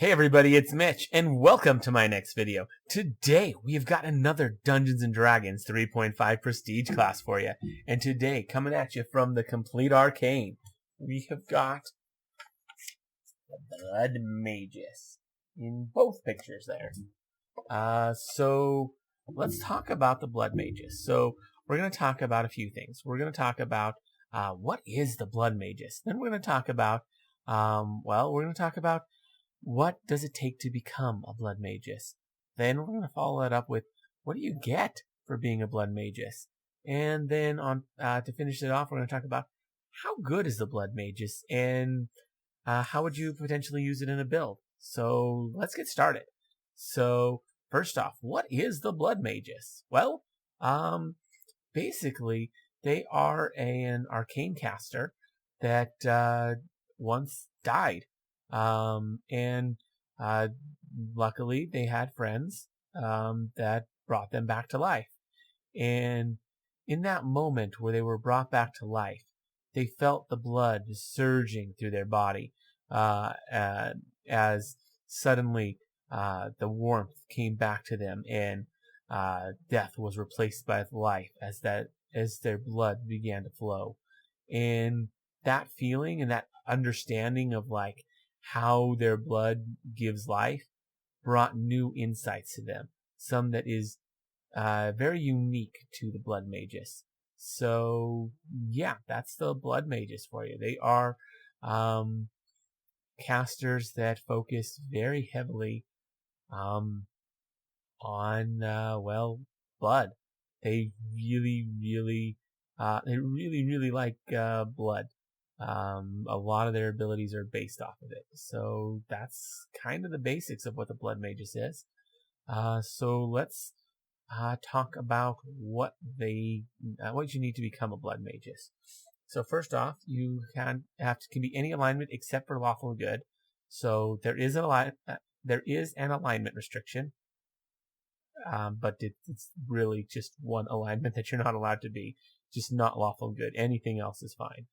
Hey everybody, it's Mitch, and welcome to my next video. Today, we have got another Dungeons & Dragons 3.5 Prestige class for you. And today, coming at you from the Complete Arcane, we have got the Blood Magus in both pictures there. So, let's talk about the Blood Magus. So, we're going to talk about a few things. We're going to talk about what is the Blood Magus. Then we're going to talk about, what does it take to become a Blood Magus? Then we're going to follow that up with, what do you get for being a Blood Magus? And then to finish it off, we're going to talk about how good is the Blood Magus and how would you potentially use it in a build? So let's get started. So first off, what is the Blood Magus? Well, basically they are an arcane caster that once died. Luckily they had friends, that brought them back to life. And in that moment where they were brought back to life, they felt the blood surging through their body, as suddenly, the warmth came back to them and, death was replaced by life as their blood began to flow. And that feeling and that understanding of like, how their blood gives life brought new insights to them. Some that is very unique to the Blood Magus. So yeah, that's the Blood Magus for you. They are casters that focus very heavily on blood. They really like blood. A lot of their abilities are based off of it. So that's kind of the basics of what the Blood Magus is. So let's talk about what you need to become a Blood Magus. So first off, you can be any alignment except for lawful and good. So there is an alignment restriction, but it's really just one alignment that you're not allowed to be. Just not lawful and good. Anything else is fine.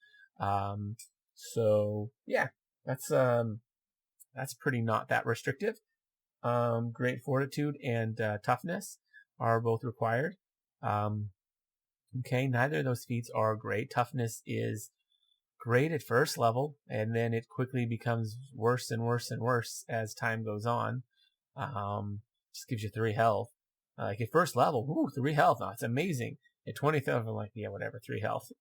So yeah, that's pretty not that restrictive. Great fortitude and toughness are both required. Okay, neither of those feats are great. Toughness is great at first level, and then it quickly becomes worse and worse and worse as time goes on. Just gives you 3 health. Like at first level, 3 health. Oh, it's amazing. At 20th level, like, yeah, whatever, 3 health.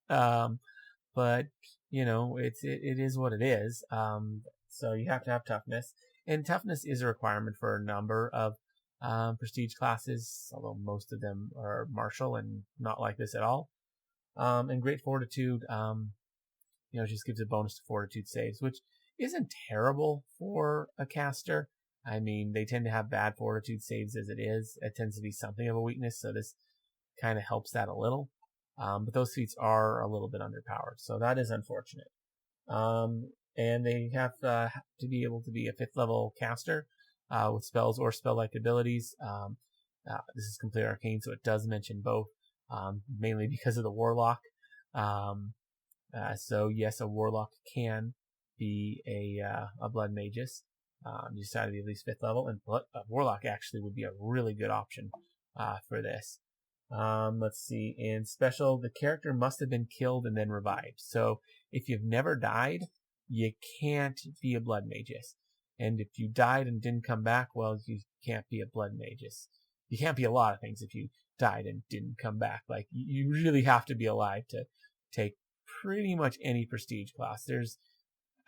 But you know, it is what it is. So you have to have toughness, and toughness is a requirement for a number of prestige classes, although most of them are martial and not like this at all. And great fortitude, just gives a bonus to fortitude saves, which isn't terrible for a caster. I mean, they tend to have bad fortitude saves as it is. It tends to be something of a weakness, so this kind of helps that a little. But those feats are a little bit underpowered, so that is unfortunate. And they have to be able to be a 5th level caster with spells or spell-like abilities. This is Complete Arcane, so it does mention both, mainly because of the Warlock. So yes, a Warlock can be a Blood Magus. You just have to be at least 5th level, and a Warlock actually would be a really good option for this. Let's see. In special, the character must have been killed and then revived. So if you've never died, you can't be a Blood Magus. And if you died and didn't come back, well, you can't be a Blood Magus. You can't be a lot of things if you died and didn't come back. Like, you really have to be alive to take pretty much any prestige class. There's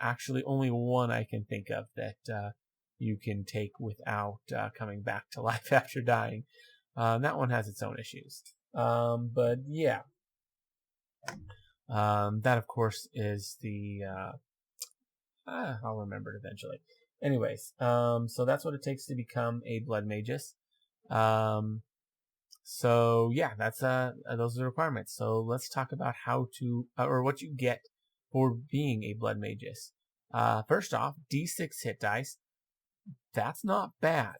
actually only one I can think of that you can take without coming back to life after dying. That one has its own issues. But yeah. That of course is the, I'll remember it eventually. Anyways, so that's what it takes to become a Blood Magus. So yeah, that's, those are the requirements. So let's talk about how to, or what you get for being a Blood Magus. First off, D6 hit dice. That's not bad.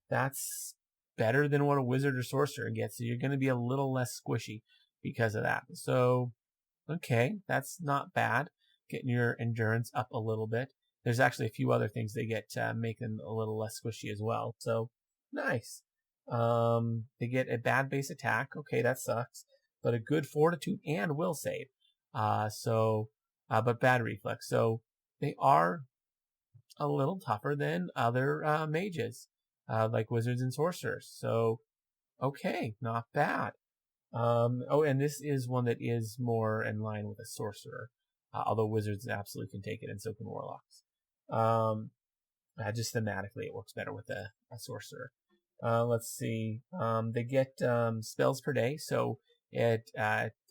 That's better than what a wizard or sorcerer gets. So you're going to be a little less squishy because of that. So, okay, that's not bad. Getting your endurance up a little bit. there's actually a few other things they get to make them a little less squishy as well. So nice. They get a bad base attack. Okay, that sucks. But a good fortitude and will save. But bad reflex. So they are a little tougher than other mages, like wizards and sorcerers. So, okay, not bad. And this is one that is more in line with a sorcerer, although wizards absolutely can take it, and so can warlocks. Just thematically, it works better with a sorcerer. Let's see. They get spells per day, so at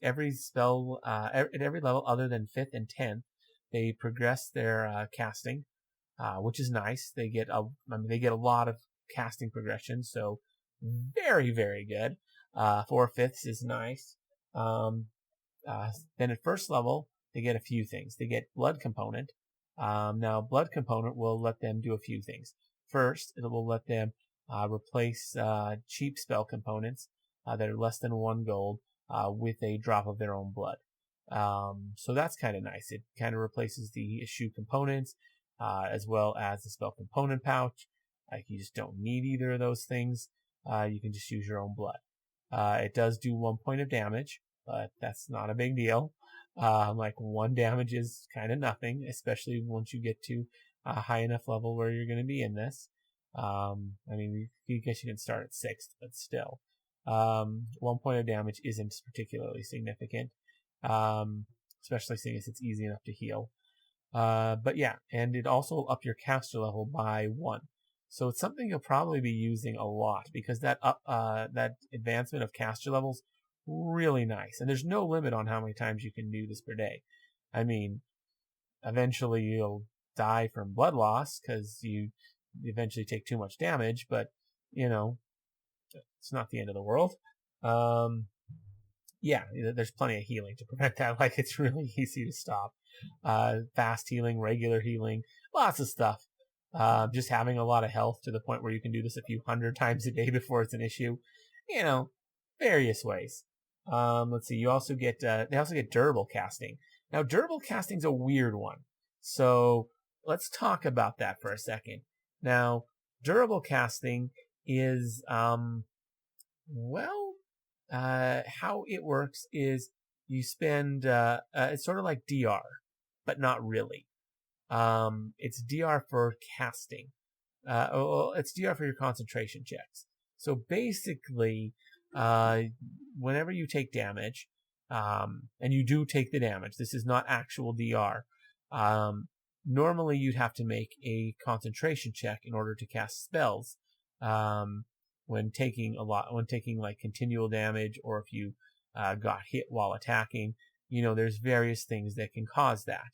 every spell, at every level other than 5th and 10th, they progress their casting, which is nice. They get a lot of casting progression, so very, very good. 4/5 is nice. Then at first level, they get a few things. They get blood component. Now, blood component will let them do a few things. First, it will let them replace cheap spell components that are less than 1 gold with a drop of their own blood. So that's kind of nice. It kind of replaces the issue components as well as the spell component pouch. You just don't need either of those things. You can just use your own blood. It does do 1 point of damage, but that's not a big deal. Like 1 damage is kind of nothing, especially once you get to a high enough level where you're going to be in this. I guess you can start at 6th, but still. 1 point of damage isn't particularly significant, especially seeing as it's easy enough to heal. But yeah, and it also up your caster level by 1. So it's something you'll probably be using a lot, because that advancement of caster levels, really nice. And there's no limit on how many times you can do this per day. I mean, eventually you'll die from blood loss because you eventually take too much damage, but it's not the end of the world. Yeah, there's plenty of healing to prevent that. Like, it's really easy to stop. Fast healing, regular healing, lots of stuff. Just having a lot of health to the point where you can do this a few hundred times a day before it's an issue. Various ways. Let's see. They also get durable casting. Now, durable casting's a weird one. So let's talk about that for a second. Now, durable casting is, how it works is you spend, it's sort of like DR, but not really. It's DR for casting. It's DR for your concentration checks. So basically, whenever you take damage, and you do take the damage, this is not actual DR. Normally you'd have to make a concentration check in order to cast spells. When taking like continual damage, or if you got hit while attacking, there's various things that can cause that.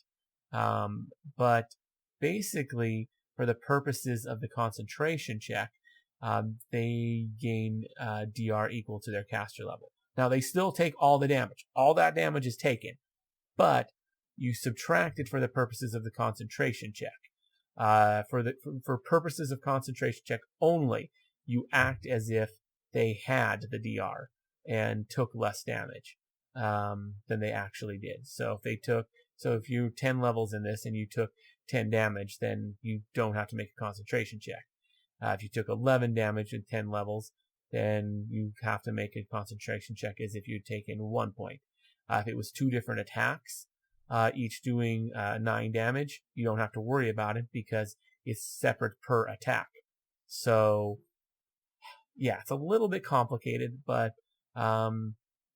But basically, for the purposes of the concentration check, they gain DR equal to their caster level. Now, they still take all the damage. All that damage is taken, but you subtract it for the purposes of the concentration check. For purposes of concentration check only, you act as if they had the DR and took less damage than they actually did. So if you're 10 levels in this and you took 10 damage, then you don't have to make a concentration check. If you took 11 damage in 10 levels, then you have to make a concentration check as if you'd taken 1 point. If it was 2 different attacks, each doing 9 damage, you don't have to worry about it because it's separate per attack. So, yeah, it's a little bit complicated, but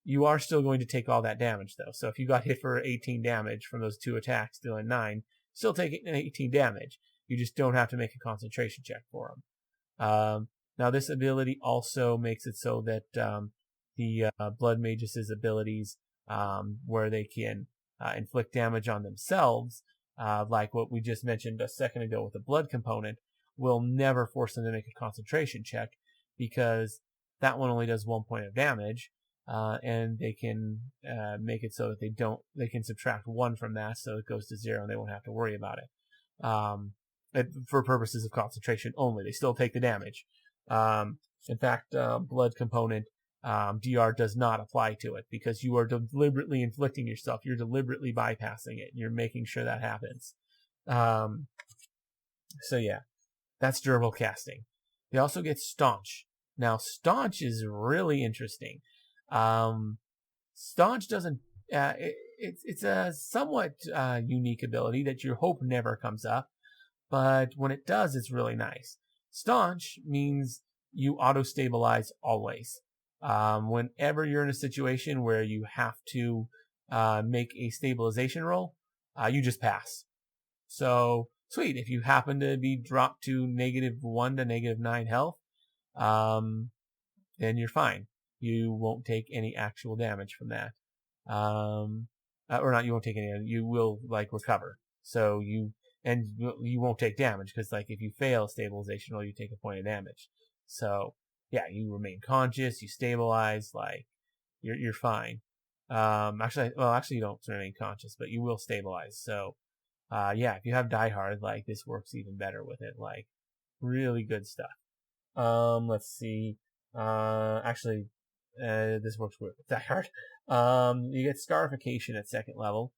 you are still going to take all that damage, though. So if you got hit for 18 damage from those 2 attacks, doing 9, still take 18 damage. You just don't have to make a concentration check for them. Now, this ability also makes it so that the Blood Magus' abilities, where they can inflict damage on themselves, like what we just mentioned a second ago with the blood component, will never force them to make a concentration check, because that one only does 1 point of damage, and they can make it so that they can subtract 1 from that, so it goes to 0 and they won't have to worry about it. For purposes of concentration only, they still take the damage. In fact, blood component, DR does not apply to it, because you are deliberately inflicting yourself. You're deliberately bypassing it. You're making sure that happens. So yeah, that's durable casting. They also get Staunch. Now, Staunch is really interesting. Staunch doesn't. It's a somewhat unique ability that you hope never comes up, but when it does, it's really nice. Staunch means you auto stabilize always. Whenever you're in a situation where you have to make a stabilization roll, you just pass. So sweet. If you happen to be dropped to -1 to -9 health, then you're fine. You won't take any actual damage from that. Or not, you won't take any, you will like recover. So you won't take damage because like if you fail stabilization roll, you take a point of damage. So yeah, you remain conscious, you stabilize, like you're fine. Actually you don't remain conscious, but you will stabilize. So yeah, if you have Die Hard, like this works even better with it. Like really good stuff. Let's see. This works with Die Hard. You get Scarification at second level.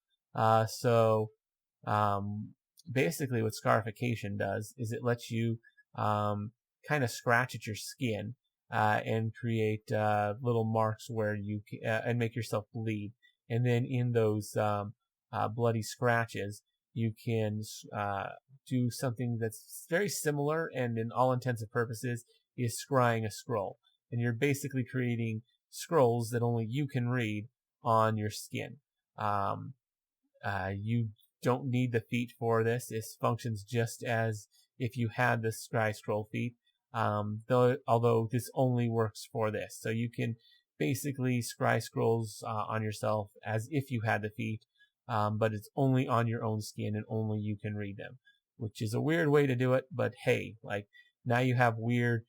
Basically what Scarification does is it lets you kind of scratch at your skin and create little marks where you and make yourself bleed. And then in those bloody scratches, you can do something that's very similar and in all intents and purposes is scrying a scroll. And you're basically creating scrolls that only you can read on your skin. You don't need the feat for this. This functions just as if you had the scry scroll feat, although this only works for this. So you can basically scry scrolls on yourself as if you had the feat, but it's only on your own skin and only you can read them, which is a weird way to do it. But hey, like now you have weird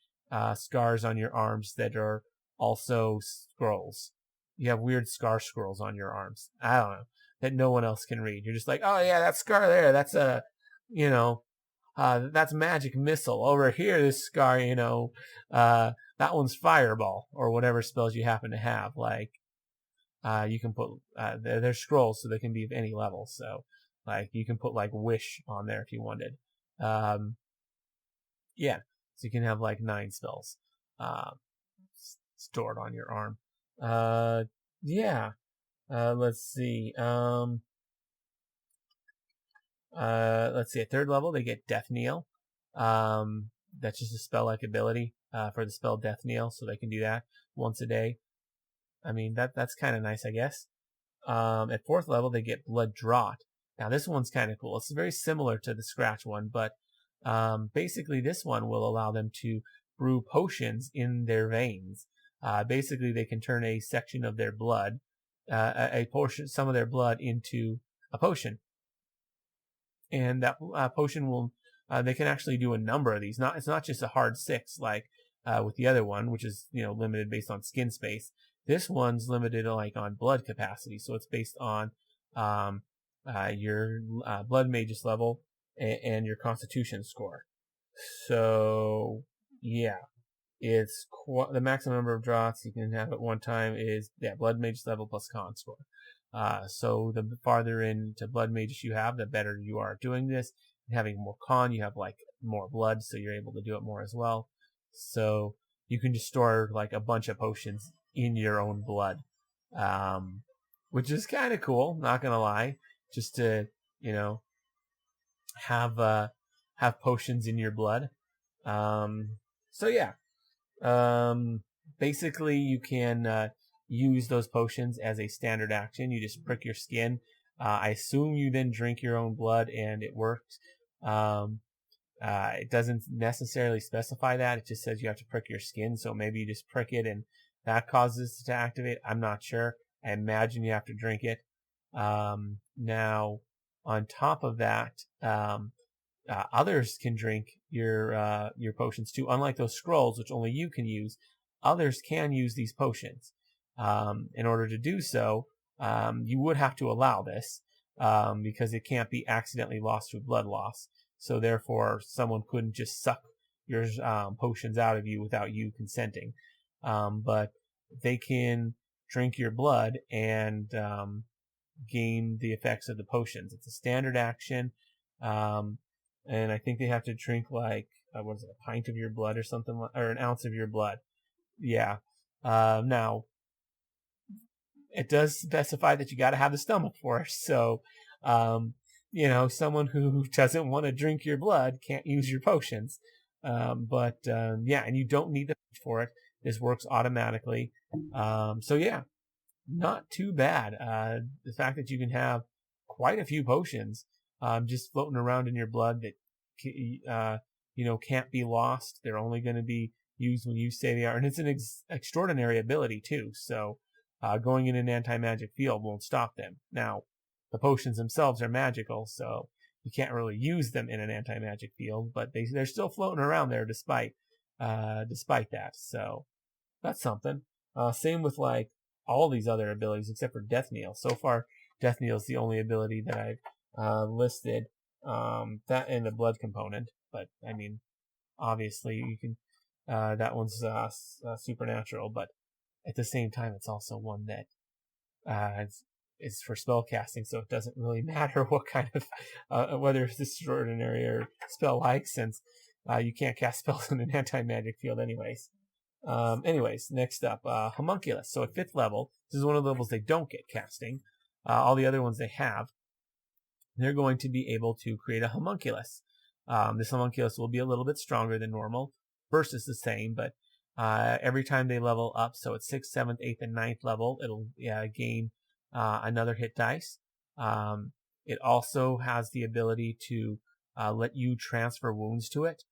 scars on your arms that are also scrolls. You have weird scar scrolls on your arms. I don't know, that no one else can read. You're just like, oh yeah, that scar there, that's that's magic missile. Over here, this scar, that one's fireball or whatever spells you happen to have. Like, you can put, they're scrolls, so they can be of any level. So, like, you can put like wish on there if you wanted. Yeah. So you can have like 9 spells, stored on your arm. Yeah. Let's see. Let's see. At third level, they get Death Kneel. That's just a spell-like ability for the spell Death Kneel, so they can do that once a day. I mean, that's kind of nice, I guess. At fourth level, they get Blood Draught. Now, this one's kind of cool. It's very similar to the Scratch one, but basically, this one will allow them to brew potions in their veins. Basically, they can turn a section of their blood, a portion, some of their blood into a potion. And that potion will, they can actually do a number of these. It's not just a hard 6 like with the other one, which is limited based on skin space. This one's limited like on blood capacity, so it's based on your blood magus level and your constitution score. So yeah, it's the maximum number of draughts you can have at one time is blood magus level plus con score. So the farther into blood magus you have, the better you are at doing this. And having more con, you have like more blood, so you're able to do it more as well. So you can just store like a bunch of potions in your own blood, which is kind of cool. Not gonna lie, just to have potions in your blood. So yeah, basically you can use those potions as a standard action. You just prick your skin. I assume you then drink your own blood and it works. It doesn't necessarily specify that. It just says you have to prick your skin. So maybe you just prick it and that causes it to activate. I'm not sure. I imagine you have to drink it. Now, on top of that, others can drink your potions too. Unlike those scrolls, which only you can use, others can use these potions. In order to do so, you would have to allow this because it can't be accidentally lost through blood loss. So therefore, someone couldn't just suck your potions out of you without you consenting. But they can drink your blood and gain the effects of the potions. It's a standard action. and I think they have to drink like what is it, a pint of your blood or something, or an ounce of your blood. Yeah. Now it does specify that you got to have the stomach for it. So, someone who doesn't want to drink your blood can't use your potions. Yeah, and you don't need the for it. This works automatically. So yeah, not too bad. The fact that you can have quite a few potions just floating around in your blood that can't be lost. They're only going to be used when you say they are, and it's an extraordinary ability too. So going in an anti-magic field won't stop them. Now, the potions themselves are magical, so you can't really use them in an anti-magic field, but they're still floating around there despite that. So that's something. Same with like all these other abilities except for Death Kneel. So far, Death Kneel is the only ability that I've listed. That and the blood component, but I mean, obviously you can. That one's supernatural, but at the same time, it's also one that is for spell casting, so it doesn't really matter what kind of whether it's extraordinary or spell like, since you can't cast spells in an anti-magic field anyways. Next up, Homunculus. So at 5th level, this is one of the levels they don't get casting. All the other ones they have. They're going to be able to create a Homunculus. This Homunculus will be a little bit stronger than normal. Burst is the same, but every time they level up, so at 6th, 7th, 8th, and 9th level, it'll gain another hit dice. It also has the ability to let you transfer wounds to it,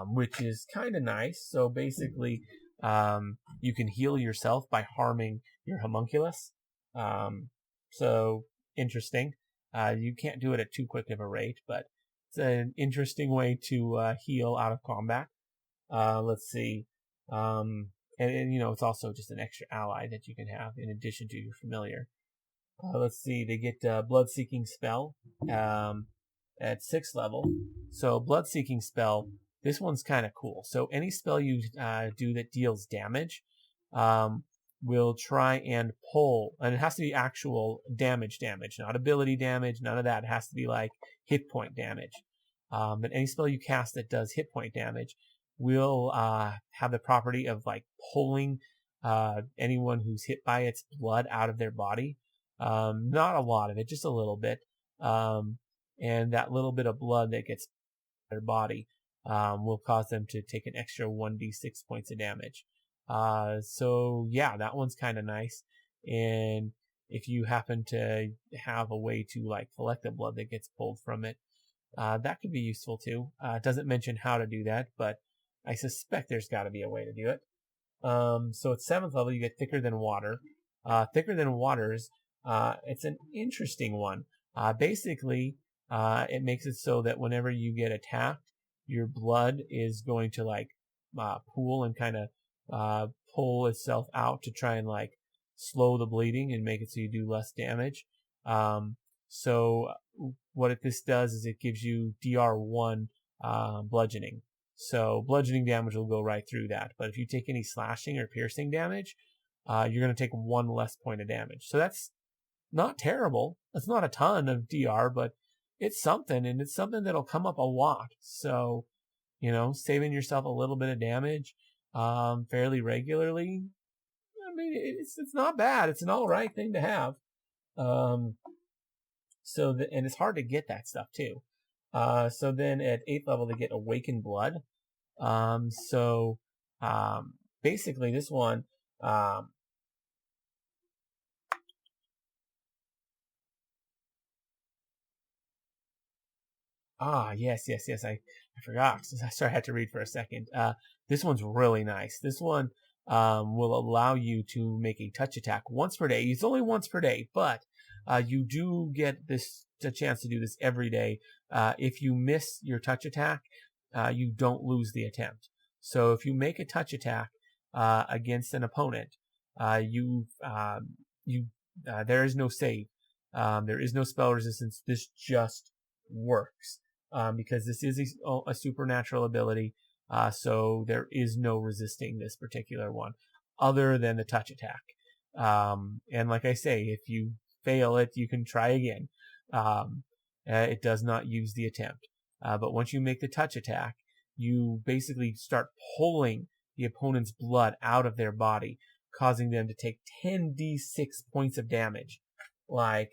which is kind of nice. So basically, you can heal yourself by harming your Homunculus. So interesting. You can't do it at too quick of a rate, but it's an interesting way to heal out of combat. Let's see. And it's also just an extra ally that you can have in addition to your familiar. Let's see. They get Blood-Seeking Spell at 6th level. So Blood-Seeking Spell, this one's kind of cool. So any spell you do that deals damage will try and pull, and it has to be actual damage, not ability damage, none of that. It has to be like hit point damage. But any spell you cast that does hit point damage will have the property of like pulling anyone who's hit by its blood out of their body. Not a lot of it, just a little bit. And that little bit of blood that gets in their body will cause them to take an extra 1d6 points of damage. So yeah, that one's kind of nice. And if you happen to have a way to like collect the blood that gets pulled from it, that could be useful too. It doesn't mention how to do that, but I suspect there's got to be a way to do it. So at 7th level, you get Thicker Than Water. Thicker Than Waters, it's an interesting one. Basically, it makes it so that whenever you get attacked, your blood is going to like pool and kind of pull itself out to try and like slow the bleeding and make it so you do less damage. So what this does is it gives you DR1 bludgeoning. So bludgeoning damage will go right through that. But if you take any slashing or piercing damage, you're going to take 1 less point of damage. So that's not terrible. That's not a ton of DR, but it's something, and it's something that'll come up a lot. So, saving yourself a little bit of damage fairly regularly, I mean, it's not bad. It's an all right thing to have. And it's hard to get that stuff too. So then at 8th level, they get Awakened Blood. Basically this one, yes. I forgot. Sorry, I had to read for a second. This one's really nice. This one will allow you to make a touch attack once per day. It's only once per day, but you do get a chance to do this every day. If you miss your touch attack, you don't lose the attempt. So if you make a touch attack against an opponent, there is no save. There is no spell resistance. This just works because this is a supernatural ability. So there is no resisting this particular one other than the touch attack. And like I say, if you fail it, you can try again. It does not use the attempt. But once you make the touch attack, you basically start pulling the opponent's blood out of their body, causing them to take 10d6 points of damage. Like,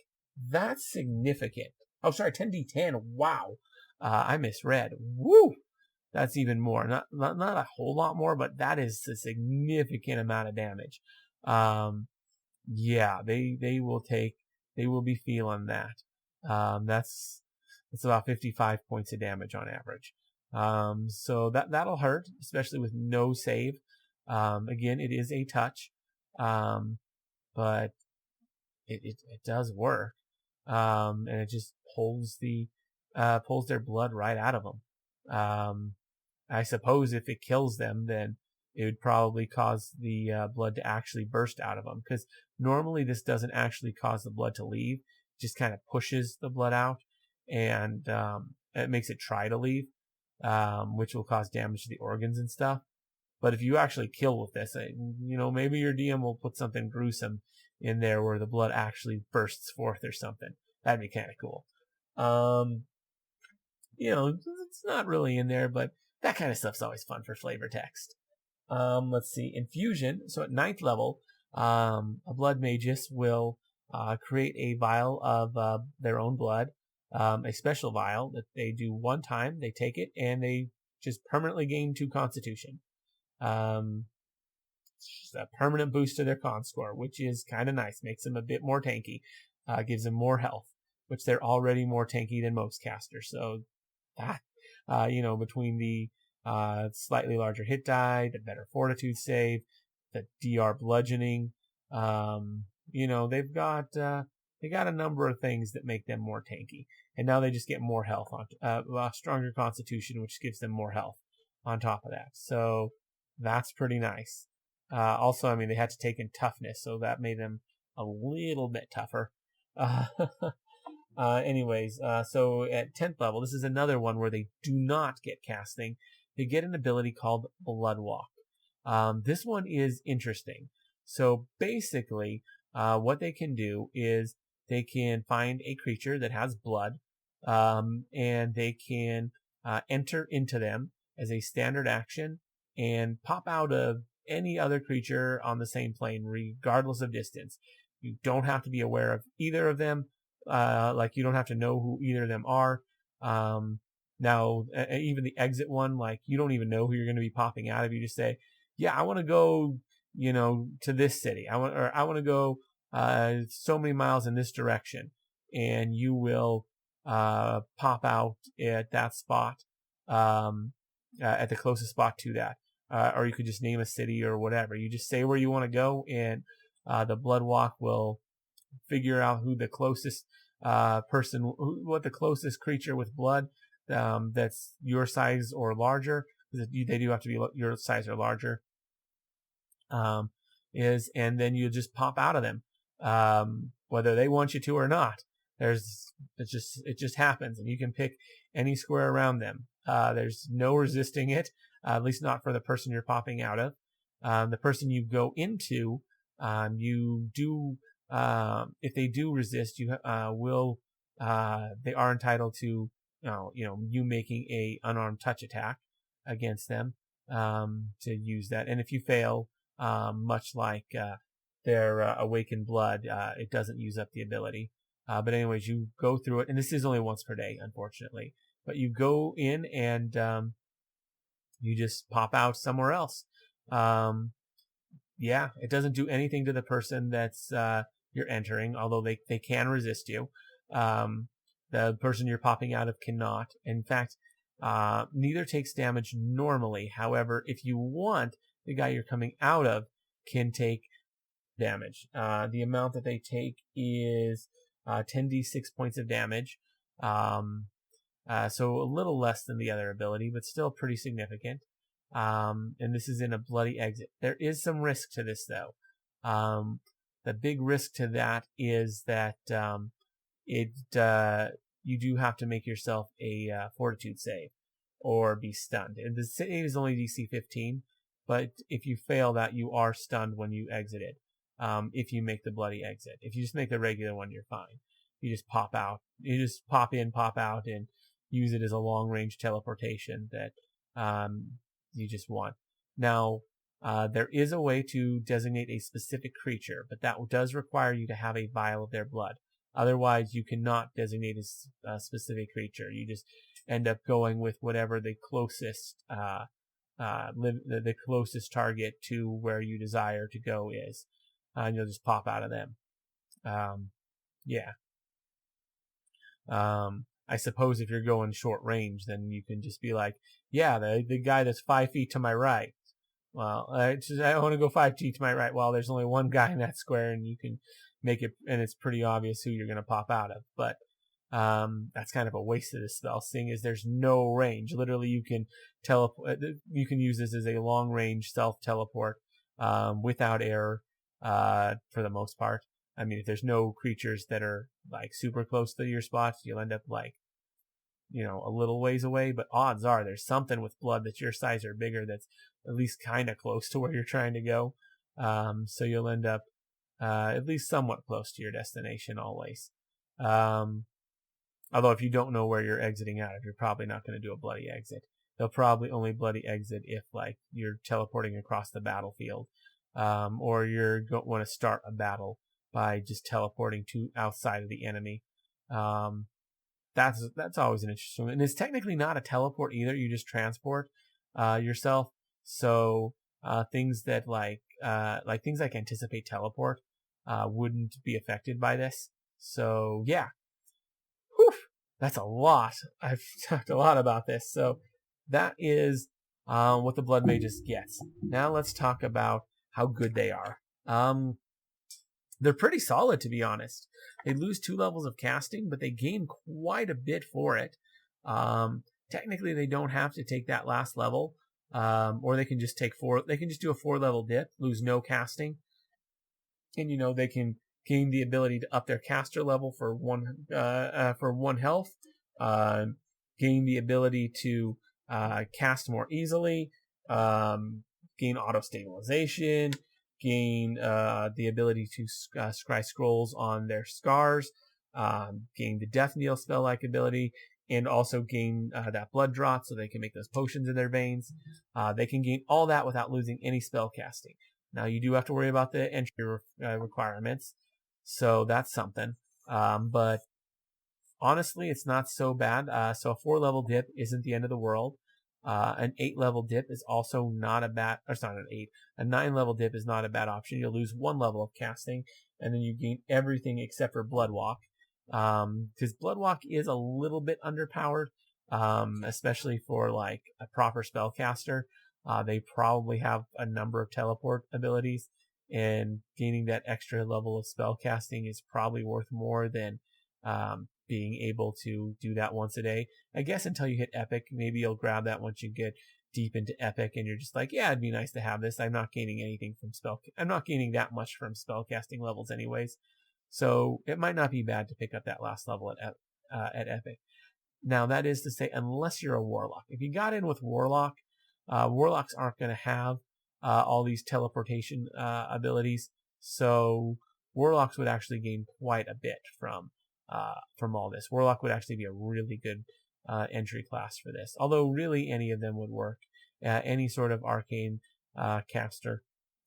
that's significant. Oh, sorry, 10d10. Wow. I misread. Woo! That's even more. Not a whole lot more, but that is a significant amount of damage. Yeah, they will be feeling that. That's about 55 points of damage on average. So that'll hurt, especially with no save. Again, it is a touch, but it does work. And it just pulls their blood right out of them. I suppose if it kills them, then it would probably cause the blood to actually burst out of them. Because normally this doesn't actually cause the blood to leave. It just kind of pushes the blood out, and it makes it try to leave, which will cause damage to the organs and stuff. But if you actually kill with this, maybe your DM will put something gruesome in there where the blood actually bursts forth or something. That'd be kind of cool. It's not really in there, but that kind of stuff's always fun for flavor text. Let's see. Infusion. So at 9th level, a blood magus will create a vial of their own blood, a special vial that they do one time. They take it and they just permanently gain 2 constitution. Just a permanent boost to their con score, which is kind of nice. Makes them a bit more tanky. Gives them more health, which they're already more tanky than most casters. So that, between the slightly larger hit die, the better fortitude save, the DR bludgeoning, they've got a number of things that make them more tanky. And now they just get more health on stronger constitution, which gives them more health on top of that. So that's pretty nice. Also, they had to take in toughness, so that made them a little bit tougher. So at 10th level, this is another one where they do not get casting. They get an ability called Bloodwalk. This one is interesting. So basically, what they can do is they can find a creature that has blood, and they can enter into them as a standard action and pop out of any other creature on the same plane, regardless of distance. You don't have to be aware of either of them. You don't have to know who either of them are. Now, even the exit one, you don't even know who you're going to be popping out of. You just say, yeah, I want to go, to this city. I want to go, so many miles in this direction. And you will, pop out at that spot, at the closest spot to that. Or you could just name a city or whatever. You just say where you want to go, and, the Bloodwalk will figure out who the closest what the closest creature with blood that's your size or larger, they do have to be your size or larger, is, and then you just pop out of them, whether they want you to or not. It just happens, and you can pick any square around them. There's no resisting it, at least not for the person you're popping out of. The person you go into, you do, if they do resist, they are entitled to, you making a unarmed touch attack against them, to use that. And if you fail, much like, their, awakened blood, it doesn't use up the ability. But anyways, you go through it, and this is only once per day, unfortunately, but you go in and, you just pop out somewhere else. Yeah, it doesn't do anything to the person that's, you're entering, although they can resist you. The person you're popping out of cannot. In fact, neither takes damage normally. However, if you want, the guy you're coming out of can take damage. The amount that they take is 10d6 points of damage. So a little less than the other ability, but still pretty significant. And this is in a bloody exit. There is some risk to this, though. The big risk to that is that you do have to make yourself a fortitude save or be stunned. And the save is only DC 15, but if you fail that, you are stunned when you exit it. If you make the bloody exit. If you just make the regular one, you're fine. You just pop out. You just pop in, pop out, and use it as a long-range teleportation that you just want. Now, there is a way to designate a specific creature, but that does require you to have a vial of their blood. Otherwise, you cannot designate a specific creature. You just end up going with whatever the closest the closest target to where you desire to go is, and you'll just pop out of them. I suppose if you're going short range, then you can just be like, yeah, the guy that's 5 feet to my right. Well, I want to go 5 feet to my right. Well, there's only one guy in that square, and you can make it, and it's pretty obvious who you're going to pop out of. But that's kind of a waste of the spell, seeing as there's no range. Literally, you can you can use this as a long range self teleport without error for the most part. I mean, if there's no creatures that are like super close to your spots, you'll end up like, a little ways away, but odds are there's something with blood that's your size or bigger that's at least kind of close to where you're trying to go. So you'll end up at least somewhat close to your destination always. Although if you don't know where you're exiting out of, you're probably not going to do a bloody exit. They'll probably only bloody exit if like you're teleporting across the battlefield, or you're going to want to start a battle by just teleporting to outside of the enemy. That's always an interesting one. And it's technically not a teleport either. You just transport yourself. So things that like things like anticipate teleport wouldn't be affected by this. So yeah. Whew, that's a lot. I've talked a lot about this. So that is what the Blood Magus gets. Now let's talk about how good they are. They're pretty solid, to be honest. They lose 2 levels of casting, but they gain quite a bit for it. Technically, they don't have to take that last level, or they can just take 4. They can just do a 4-level dip, lose no casting, and they can gain the ability to up their caster level for 1 health, gain the ability to cast more easily, gain auto stabilization, gain the ability to scry scrolls on their scars, gain the death knell spell-like ability, and also gain that blood drop so they can make those potions in their veins. They can gain all that without losing any spell casting. Now, you do have to worry about the entry requirements, so that's something. But honestly, it's not so bad. So a 4-level dip isn't the end of the world. An 8-level dip is also not a bad, or it's not an 8. A 9-level dip is not a bad option. You'll lose 1 level of casting, and then you gain everything except for Bloodwalk. Because Bloodwalk is a little bit underpowered, especially for like a proper spellcaster. They probably have a number of teleport abilities, and gaining that extra level of spellcasting is probably worth more than being able to do that once a day. I guess until you hit Epic, maybe you'll grab that once you get deep into Epic and you're just like, yeah, it'd be nice to have this. I'm not gaining anything from I'm not gaining that much from spellcasting levels anyways. So it might not be bad to pick up that last level at Epic. Now, that is to say, unless you're a Warlock. If you got in with Warlock, Warlocks aren't going to have all these teleportation abilities. So Warlocks would actually gain quite a bit from all this. Warlock would actually be a really good entry class for this. Although really any of them would work. Any sort of arcane caster.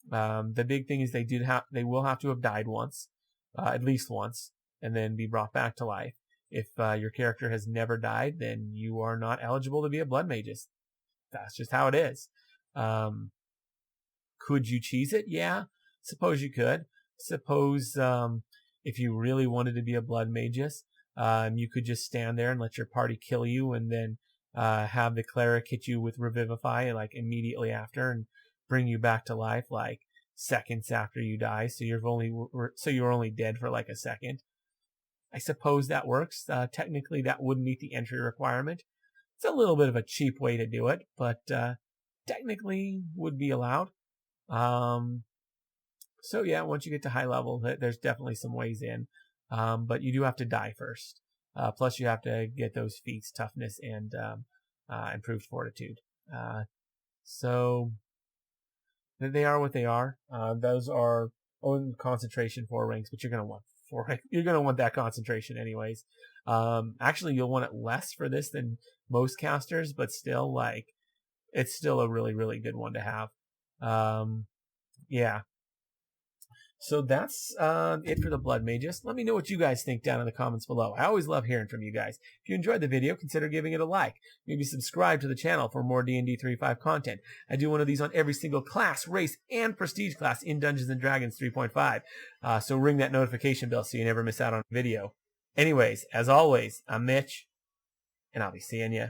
The big thing is they will have to have died once, at least once, and then be brought back to life. If your character has never died, then you are not eligible to be a Blood Magus. That's just how it is. Could you cheese it? Yeah, suppose you could. Suppose if you really wanted to be a Blood Magus, you could just stand there and let your party kill you, and then have the cleric hit you with Revivify like immediately after, and bring you back to life like seconds after you die. So you're only dead for like a second. I suppose that works. Technically, that would meet the entry requirement. It's a little bit of a cheap way to do it, but technically would be allowed. So yeah, once you get to high level, there's definitely some ways in, but you do have to die first. Plus, you have to get those feats, toughness and improved fortitude. So they are what they are. Those are own concentration 4 ranks, but you're gonna want 4 ranks. You're gonna want that concentration anyways. Actually, you'll want it less for this than most casters, but still, like, it's still a really, really good one to have. Yeah. So that's it for the Blood Magus. Let me know what you guys think down in the comments below. I always love hearing from you guys. If you enjoyed the video, consider giving it a like. Maybe subscribe to the channel for more D&D 3.5 content. I do one of these on every single class, race, and prestige class in Dungeons & Dragons 3.5. So ring that notification bell so you never miss out on a video. Anyways, as always, I'm Mitch, and I'll be seeing you